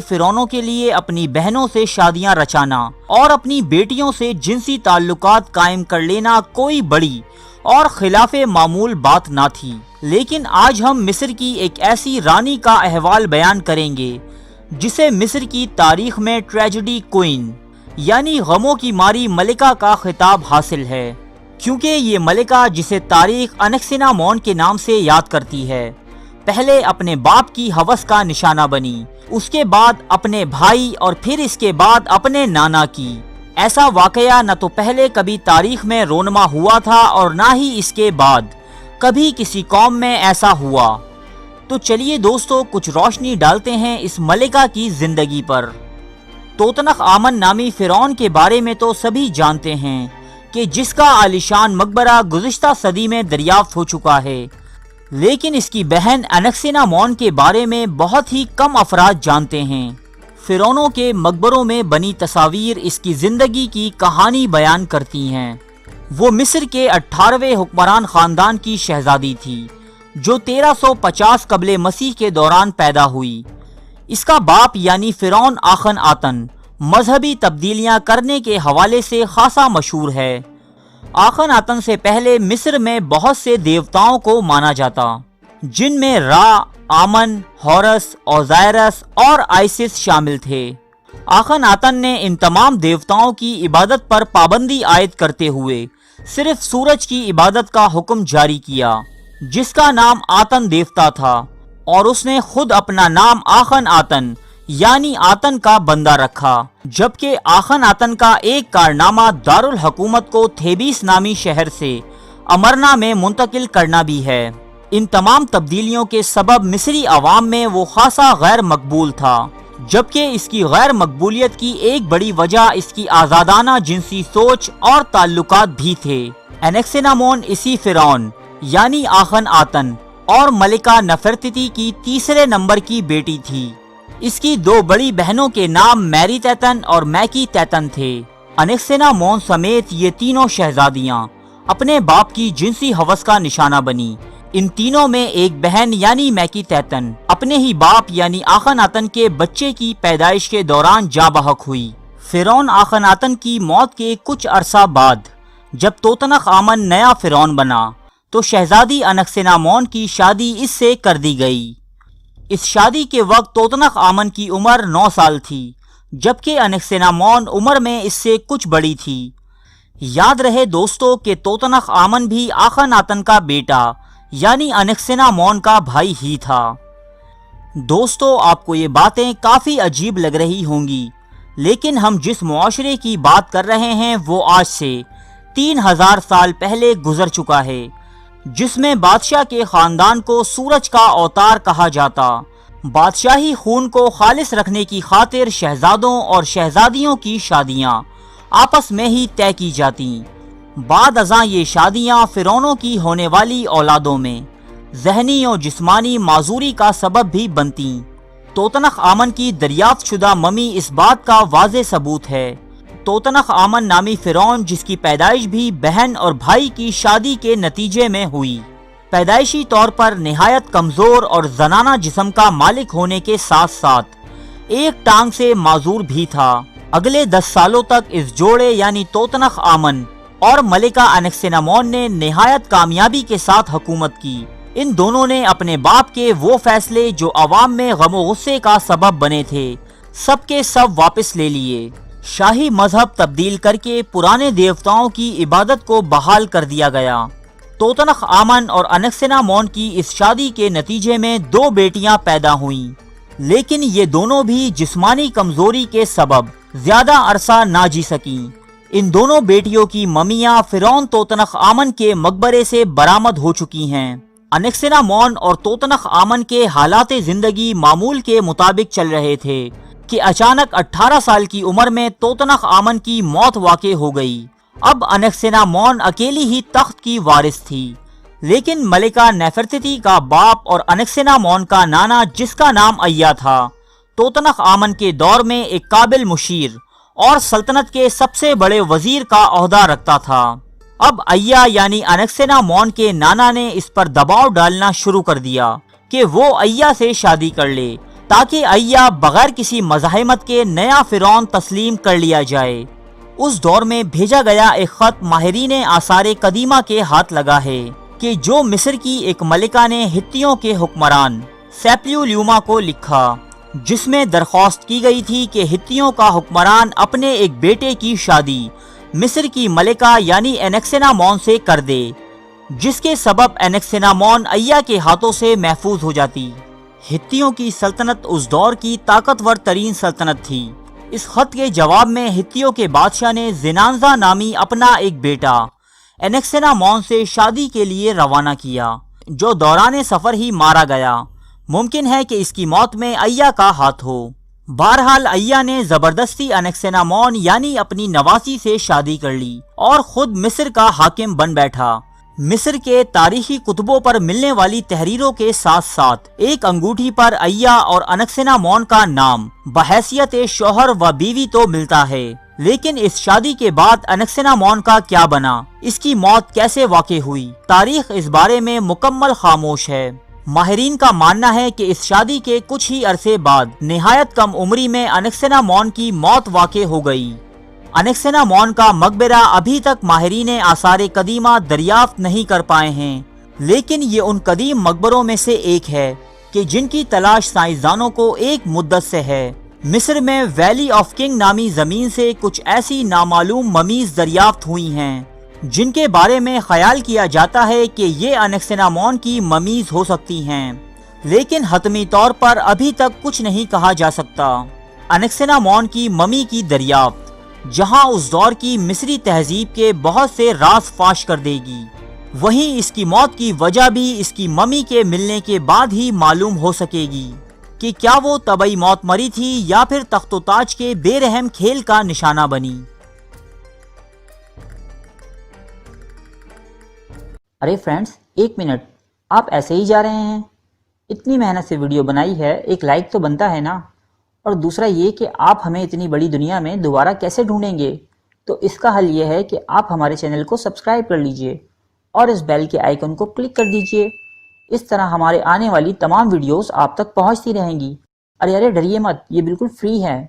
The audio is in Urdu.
فرعونوں کے لیے اپنی بہنوں سے شادیاں رچانا اور اپنی بیٹیوں سے جنسی تعلقات قائم کر لینا کوئی بڑی اور خلاف معمول بات نہ تھی، لیکن آج ہم مصر کی ایک ایسی رانی کا احوال بیان کریں گے جسے مصر کی تاریخ میں ٹریجڈی کوئین یعنی غموں کی ماری ملکہ کا خطاب حاصل ہے، کیونکہ یہ ملکہ جسے تاریخ انکسنامون کے نام سے یاد کرتی ہے، پہلے اپنے باپ کی ہوس کا نشانہ بنی، اس کے بعد اپنے بھائی اور پھر اس کے بعد اپنے نانا کی۔ ایسا واقعہ نہ تو پہلے کبھی تاریخ میں رونما ہوا تھا اور نہ ہی اس کے بعد کبھی کسی قوم میں ایسا ہوا۔ تو چلیے دوستو کچھ روشنی ڈالتے ہیں اس ملکہ کی زندگی پر۔ توتنخ آمن نامی فرعون کے بارے میں تو سبھی جانتے ہیں کہ جس کا عالیشان مقبرہ گزشتہ صدی میں دریافت ہو چکا ہے، لیکن اس کی بہن انکسنامون کے بارے میں بہت ہی کم افراد جانتے ہیں۔ فرعونوں کے مقبروں میں بنی تصاویر اس کی زندگی کی کہانی بیان کرتی ہیں۔ وہ مصر کے 18ویں حکمران خاندان کی شہزادی تھی جو 1350 قبل مسیح کے دوران پیدا ہوئی۔ اس کا باپ یعنی فرعون آخن آتن مذہبی تبدیلیاں کرنے کے حوالے سے خاصا مشہور ہے۔ آخن آتن سے پہلے مصر میں بہت سے دیوتاؤں کو مانا جاتا، جن میں را، آمن، ہورس، اوزائرس اور آئسس شامل تھے۔ آخن آتن نے ان تمام دیوتاؤں کی عبادت پر پابندی عائد کرتے ہوئے صرف سورج کی عبادت کا حکم جاری کیا، جس کا نام آتن دیوتا تھا، اور اس نے خود اپنا نام آخن آتن یعنی آتن کا بندہ رکھا، جبکہ آخن آتن کا ایک کارنامہ دارالحکومت کو تھیبیس نامی شہر سے امرنا میں منتقل کرنا بھی ہے۔ ان تمام تبدیلیوں کے سبب مصری عوام میں وہ خاصا غیر مقبول تھا، جبکہ اس کی غیر مقبولیت کی ایک بڑی وجہ اس کی آزادانہ جنسی سوچ اور تعلقات بھی تھے۔ انکسنامون اسی فرعون یعنی آخن آتن اور ملکہ نفرتتی کی تیسرے نمبر کی بیٹی تھی۔ اس کی دو بڑی بہنوں کے نام میری تیتن اور میکی تیتن تھے۔ انکسنامون سمیت یہ تینوں شہزادیاں اپنے باپ کی جنسی ہوس کا نشانہ بنی۔ ان تینوں میں ایک بہن یعنی میکی تیتن اپنے ہی باپ یعنی آخن آتن کے بچے کی پیدائش کے دوران جاں بحق ہوئی۔ فرعون آخن آتن کی موت کے کچھ عرصہ بعد جب توتنخ آمن نیا فرعون بنا تو شہزادی انکسنامون کی شادی اس سے کر دی گئی۔ اس شادی کے وقت توتنخ آمن کی عمر 9 سال تھی، جبکہ انکسنامون عمر میں اس سے کچھ بڑی تھی۔ یاد رہے دوستو کہ توتنخ آمن بھی آخن آتن کا بیٹا یعنی انکسنامون کا بھائی ہی تھا۔ دوستو آپ کو یہ باتیں کافی عجیب لگ رہی ہوں گی، لیکن ہم جس معاشرے کی بات کر رہے ہیں وہ آج سے 3000 سال پہلے گزر چکا ہے، جس میں بادشاہ کے خاندان کو سورج کا اوتار کہا جاتا۔ بادشاہی خون کو خالص رکھنے کی خاطر شہزادوں اور شہزادیوں کی شادیاں آپس میں ہی طے کی جاتی۔ بعد ازاں یہ شادیاں فرعونوں کی ہونے والی اولادوں میں ذہنی اور جسمانی معذوری کا سبب بھی بنتی۔ توتنخ آمن کی دریافت شدہ ممی اس بات کا واضح ثبوت ہے۔ توتنخ آمن نامی فرعون جس کی پیدائش بھی بہن اور بھائی کی شادی کے نتیجے میں ہوئی، پیدائشی طور پر نہایت کمزور اور زنانہ جسم کا مالک ہونے کے ساتھ ساتھ ایک ٹانگ سے معذور بھی تھا۔ اگلے 10 سالوں تک اس جوڑے یعنی توتنخ آمن اور ملکہ انکسنامون نے نہایت کامیابی کے ساتھ حکومت کی۔ ان دونوں نے اپنے باپ کے وہ فیصلے جو عوام میں غم و غصے کا سبب بنے تھے سب کے سب واپس لے لیے۔ شاہی مذہب تبدیل کر کے پرانے دیوتاؤں کی عبادت کو بحال کر دیا گیا۔ توتنخ آمن اور انکسنامون کی اس شادی کے نتیجے میں 2 بیٹیاں پیدا ہوئیں، لیکن یہ دونوں بھی جسمانی کمزوری کے سبب زیادہ عرصہ نہ جی سکیں۔ ان دونوں بیٹیوں کی ممیاں فرعون توتنخ آمن کے مقبرے سے برآمد ہو چکی ہیں۔ انکسنامون اور توتنخ آمن کے حالات زندگی معمول کے مطابق چل رہے تھے کہ اچانک 18 سال کی عمر میں توتنخ آمن کی موت واقع ہو گئی۔ اب انکسنامون اکیلی ہی تخت کی وارث تھی، لیکن ملکہ نیفرتتی کا باپ اور انکسنامون کا نانا جس کا نام ایا تھا، توتنخ آمن کے دور میں ایک قابل مشیر اور سلطنت کے سب سے بڑے وزیر کا عہدہ رکھتا تھا۔ اب ایا یعنی انکسنامون کے نانا نے اس پر دباؤ ڈالنا شروع کر دیا کہ وہ ایا سے شادی کر لے تاکہ ایا بغیر کسی مزاحمت کے نیا فرعون تسلیم کر لیا جائے۔ اس دور میں بھیجا گیا ایک خط ماہرین آثار قدیمہ کے ہاتھ لگا ہے کہ جو مصر کی ایک ملکہ نے ہتھیوں کے حکمران سیپلیولیوما کو لکھا، جس میں درخواست کی گئی تھی کہ ہتھیوں کا حکمران اپنے ایک بیٹے کی شادی مصر کی ملکہ یعنی انکسینامون سے کر دے، جس کے سبب انکسینامون ایا کے ہاتھوں سے محفوظ ہو جاتی۔ ہتھیوں کی سلطنت اس دور کی طاقتور ترین سلطنت تھی۔ اس خط کے جواب میں ہتھیوں کے بادشاہ نے زنانزا نامی اپنا ایک بیٹا انکسینامون سے شادی کے لیے روانہ کیا، جو دوران سفر ہی مارا گیا۔ ممکن ہے کہ اس کی موت میں ایا کا ہاتھ ہو۔ بہرحال ایا نے زبردستی انکسینامون یعنی اپنی نواسی سے شادی کر لی اور خود مصر کا حاکم بن بیٹھا۔ مصر کے تاریخی کتبوں پر ملنے والی تحریروں کے ساتھ ساتھ ایک انگوٹھی پر ایا اور انکسینامون کا نام بحیثیت شوہر و بیوی تو ملتا ہے، لیکن اس شادی کے بعد انکسینامون کا کیا بنا، اس کی موت کیسے واقع ہوئی، تاریخ اس بارے میں مکمل خاموش ہے۔ ماہرین کا ماننا ہے کہ اس شادی کے کچھ ہی عرصے بعد نہایت کم عمری میں انکسینامون کی موت واقع ہو گئی۔ انکسینامون کا مقبرہ ابھی تک ماہرین آثار قدیمہ دریافت نہیں کر پائے ہیں، لیکن یہ ان قدیم مقبروں میں سے ایک ہے کہ جن کی تلاش سائنسدانوں کو ایک مدت سے ہے۔ مصر میں ویلی آف کنگ نامی زمین سے کچھ ایسی نامعلوم ممیز دریافت ہوئی ہیں جن کے بارے میں خیال کیا جاتا ہے کہ یہ انکسینامون کی ممیز ہو سکتی ہیں، لیکن حتمی طور پر ابھی تک کچھ نہیں کہا جا سکتا۔ انکسینامون کی ممی کی دریافت جہاں اس دور کی مصری تہذیب کے بہت سے راز فاش کر دے گی، وہیں اس کی موت کی وجہ بھی اس کی ممی کے ملنے کے بعد ہی معلوم ہو سکے گی کہ کیا وہ طبعی موت مری تھی یا پھر تخت و تاج کے بے رحم کھیل کا نشانہ بنی۔ ارے فرینڈز، ایک منٹ، آپ ایسے ہی جا رہے ہیں؟ اتنی محنت سے ویڈیو بنائی ہے، ایک لائک تو بنتا ہے نا؟ اور دوسرا یہ کہ آپ ہمیں اتنی بڑی دنیا میں دوبارہ کیسے ڈھونڈیں گے؟ تو اس کا حل یہ ہے کہ آپ ہمارے چینل کو سبسکرائب کر لیجئے اور اس بیل کے آئیکن کو کلک کر دیجئے۔ اس طرح ہمارے آنے والی تمام ویڈیوز آپ تک پہنچتی رہیں گی۔ ارے ڈریے مت، یہ بالکل فری ہے۔